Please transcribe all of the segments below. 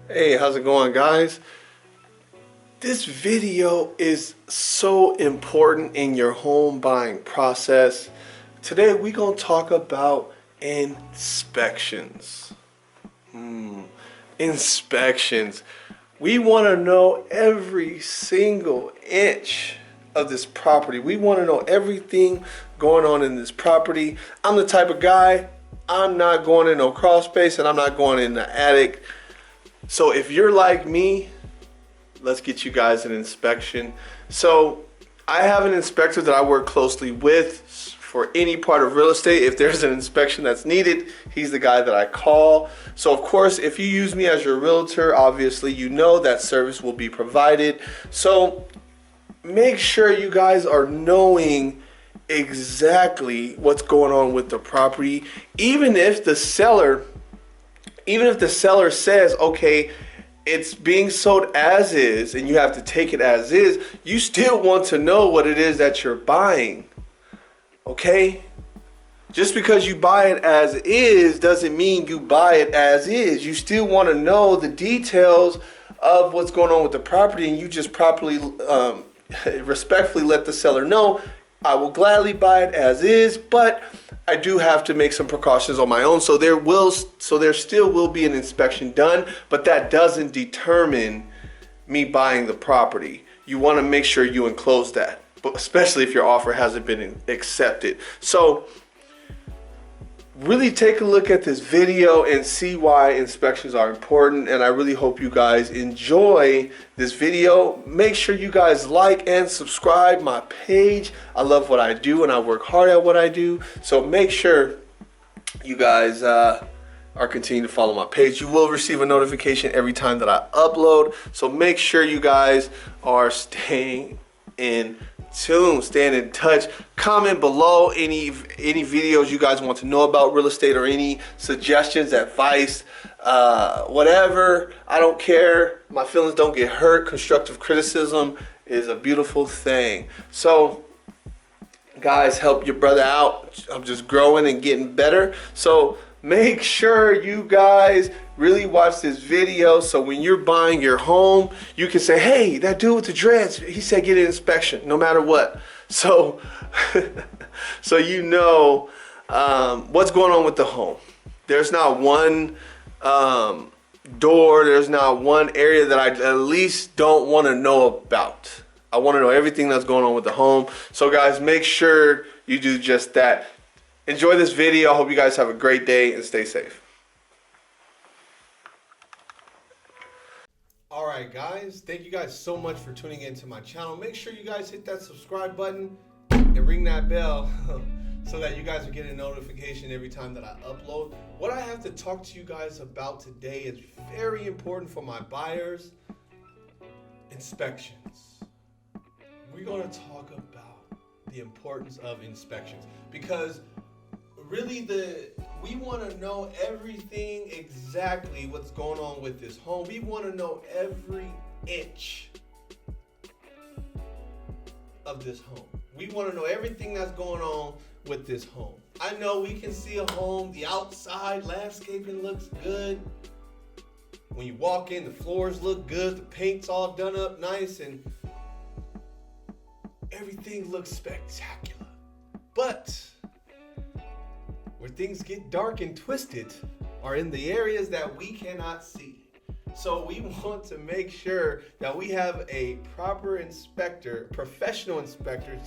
Hey, how's it going, guys? This video is so important in your home buying process. Today we're going to talk about inspections. Inspections. We want to know every single inch of this property. We want to know everything going on in this property. I'm the type of guy, I'm not going in no crawl space and I'm not going in the attic. So if you're like me, let's get you guys an inspection. So I have an inspector that I work closely with for any part of real estate. If there's an inspection that's needed, he's the guy that I call. So of course, if you use me as your realtor, obviously you know that service will be provided. So make sure you guys are knowing exactly what's going on with the property. Even if the seller says, okay, it's being sold as is and you have to take it as is, you still want to know what it is that you're buying. Okay? Just because you buy it as is doesn't mean you buy it as is. You still want to know the details of what's going on with the property, and you just properly, respectfully let the seller know, I will gladly buy it as is, but I do have to make some precautions on my own. So there still will be an inspection done, but that doesn't determine me buying the property. You want to make sure you enclose that, but especially if your offer hasn't been accepted. So really take a look at this video and see why inspections are important, and I really hope you guys enjoy this video. Make sure you guys like and subscribe my page. I love what I do and I work hard at what I do, so make sure you guys are continuing to follow my page. You will receive a notification every time that I upload, so make sure you guys are staying in tune, staying in touch. Comment below any videos you guys want to know about real estate, or any suggestions, advice, whatever. I don't care. My feelings don't get hurt. Constructive criticism is a beautiful thing. So guys, help your brother out. I'm just growing and getting better. So make sure you guys really watch this video, so when you're buying your home, you can say, hey, that dude with the dreads, he said get an inspection no matter what. So so you know what's going on with the home. There's not one door, there's not one area that I at least don't want to know about. I want to know everything that's going on with the home. So guys, make sure you do just that. Enjoy this video. I hope you guys have a great day and stay safe. All right, guys, thank you guys so much for tuning into my channel. Make sure you guys hit that subscribe button and ring that bell so that you guys are getting a notification every time that I upload. What I have to talk to you guys about today is very important for my buyers: inspections. We're going to talk about the importance of inspections, because really we want to know everything, exactly what's going on with this home. We want to know every inch of this home. We want to know everything that's going on with this home. I know we can see a home, the outside landscaping looks good. When you walk in, the floors look good, the paint's all done up nice, and everything looks spectacular. But where things get dark and twisted are in the areas that we cannot see. So we want to make sure that we have a proper inspector, professional inspector,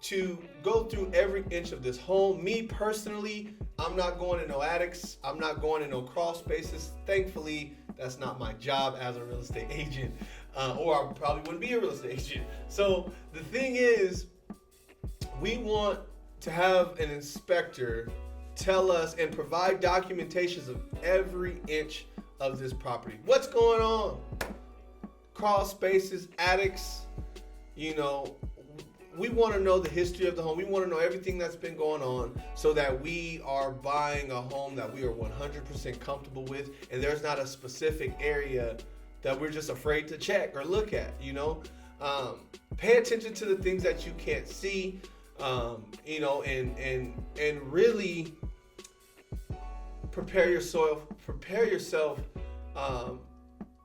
to go through every inch of this home. Me personally, I'm not going in no attics. I'm not going in no crawl spaces. Thankfully, that's not my job as a real estate agent, or I probably wouldn't be a real estate agent. So the thing is, we want to have an inspector tell us and provide documentations of every inch of this property. What's going on? Crawl spaces, attics, you know, we want to know the history of the home. We want to know everything that's been going on, so that we are buying a home that we are 100% comfortable with, and there's not a specific area that we're just afraid to check or look at, you know. Pay attention to the things that you can't see. You know, and really prepare yourself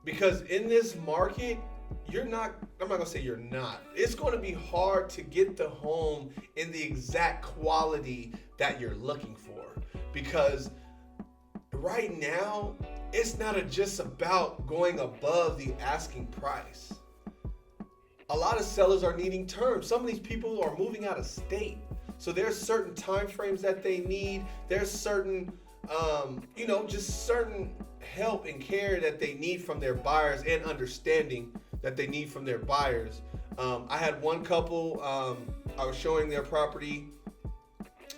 Because in this market, I'm not gonna say you're not. It's gonna be hard to get the home in the exact quality that you're looking for. Because right now, it's not just about going above the asking price. A lot of sellers are needing terms. Some of these people are moving out of state. So there's certain time frames that they need. There's certain, just certain help and care that they need from their buyers and understanding that they need from their buyers. I had one couple, I was showing their property,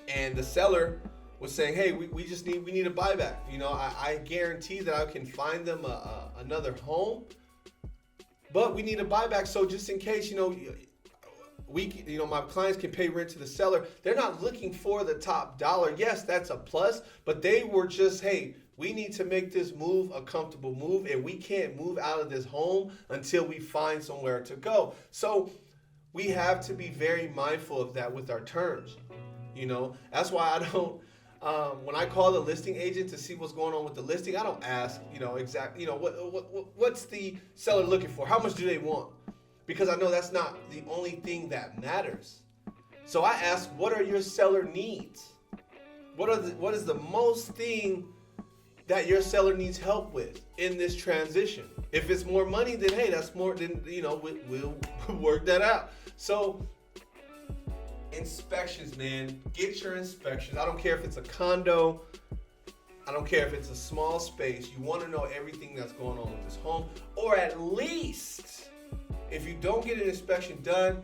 and the seller was saying, hey, we need a buyback. I guarantee that I can find them another home, but we need a buyback. So just in case, my clients can pay rent to the seller. They're not looking for the top dollar. Yes, that's a plus, but they were just, hey, we need to make this move a comfortable move, and we can't move out of this home until we find somewhere to go. So we have to be very mindful of that with our terms. That's why I don't, when I call the listing agent to see what's going on with the listing, I don't ask, exactly, what's the seller looking for? How much do they want? Because I know that's not the only thing that matters. So I ask, what are your seller needs? What is the most thing that your seller needs help with in this transition? If it's more money, then hey, that's more. Then we'll work that out. So inspections, man, get your inspections. I don't care if it's a condo. I don't care if it's a small space. You want to know everything that's going on with this home, or at least, if you don't get an inspection done,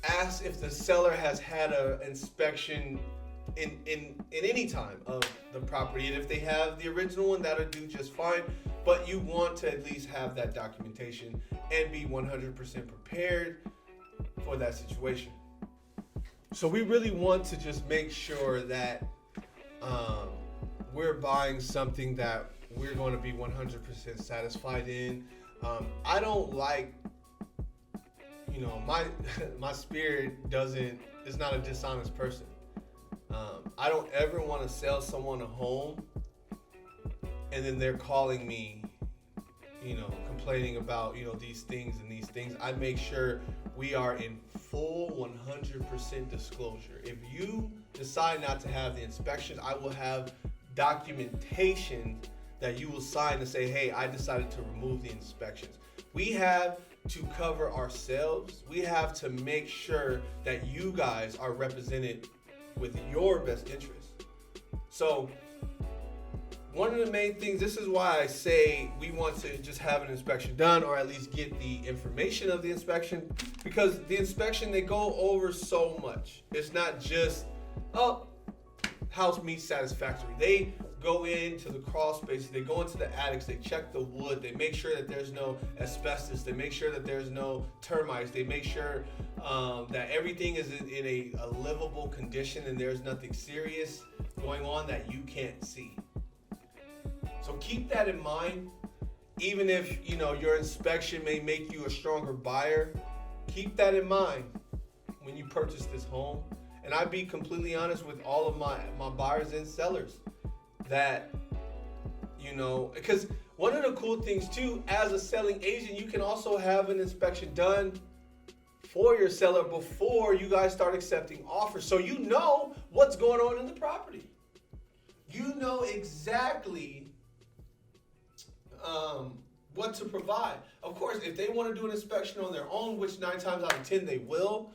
ask if the seller has had an inspection in any time of the property. And if they have the original one, that'll do just fine. But you want to at least have that documentation and be 100% prepared for that situation. So we really want to just make sure that we're buying something that we're going to be 100% satisfied in. I don't like, my spirit is not a dishonest person. I don't ever want to sell someone a home and then they're calling me, complaining about, these things and these things. I make sure we are in full 100% disclosure. If you decide not to have the inspections, I will have documentation that you will sign to say, hey, I decided to remove the inspections. We have to cover ourselves. We have to make sure that you guys are represented with your best interest. So one of the main things, this is why I say we want to just have an inspection done, or at least get the information of the inspection, because the inspection, they go over so much. It's not just, house meets satisfactory. They go into the crawl spaces, they go into the attics, they check the wood, they make sure that there's no asbestos, they make sure that there's no termites, they make sure that everything is in a livable condition and there's nothing serious going on that you can't see. So keep that in mind. Even if your inspection may make you a stronger buyer, keep that in mind when you purchase this home. And I'd be completely honest with all of my buyers and sellers that, because one of the cool things too, as a selling agent, you can also have an inspection done for your seller before you guys start accepting offers. So you know what's going on in the property. You know exactly what to provide. Of course, if they want to do an inspection on their own, which 9 times out of 10 they will,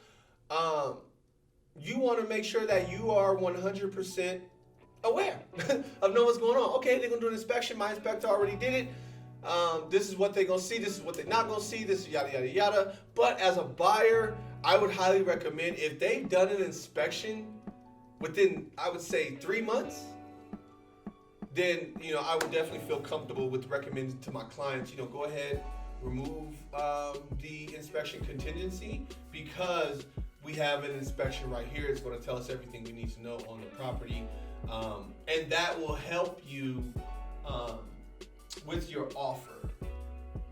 you want to make sure that you are 100% aware of know what's going on. Okay, they're going to do an inspection. My inspector already did it. This is what they're going to see. This is what they're not going to see. This is yada, yada, yada. But as a buyer, I would highly recommend, if they've done an inspection within, I would say, 3 months, then, I would definitely feel comfortable with recommending to my clients, go ahead, remove the inspection contingency, because we have an inspection right here. It's going to tell us everything we need to know on the property. And that will help you with your offer.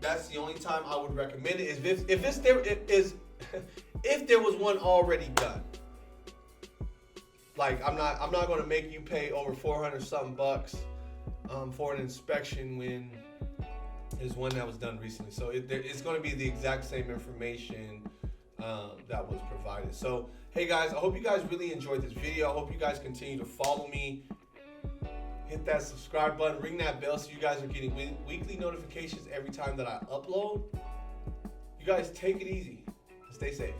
That's the only time I would recommend it, is if there was one already done. Like, I'm not going to make you pay over $400 something for an inspection when is one that was done recently. So it's going to be the exact same information that was provided. So, hey guys, I hope you guys really enjoyed this video. I hope you guys continue to follow me. Hit that subscribe button, ring that bell so you guys are getting weekly notifications every time that I upload. You guys take it easy and stay safe.